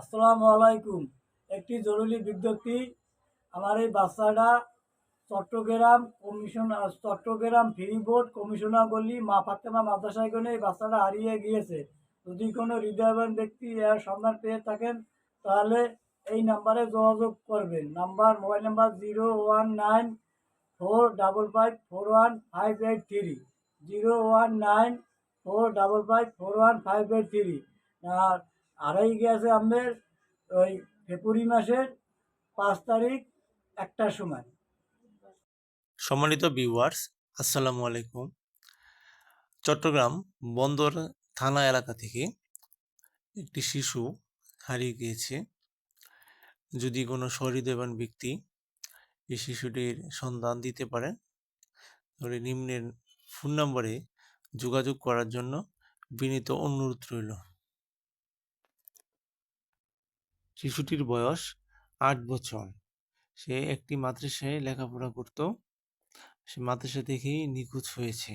আসসালামু আলাইকুম। একটি জরুরি বিজ্ঞপ্তি। আমার এই বাচ্চাটা চট্টগ্রাম ফ্রি বোর্ড কমিশনার গলি মা ফাতেমা মাদ্রাসায় গেলে এই বাচ্চাটা হারিয়ে গিয়েছে। যদি কোনো হৃদয়বান ব্যক্তি এর সন্ধান পেয়ে থাকেন তাহলে এই নাম্বারে যোগাযোগ করবেন। Mobile number 01945541583, 01945541583। আর হারাই গিয়েছে আমাদের ওই ফেব্রুয়ারি মাসের 5 তারিখ 1টার সময়। সম্মানিত ভিউয়ার্স, আসসালামু আলাইকুম। চট্টগ্রাম বন্দর থানা এলাকা থেকে একটি শিশু হারিয়ে গিয়েছে। যদি কোনো সহৃদয়বান ব্যক্তি এই শিশুটির সন্ধান দিতে পারেন তাহলে নিম্নের ফোন নম্বরে যোগাযোগ করার জন্য বিনীত অনুরোধ রইল। শিশুটির বয়স 8 বছর। সে একটি মাদ্রাসায় লেখাপড়া করত। সে মাদ্রাসা থেকেই নিখোঁজ হয়েছে।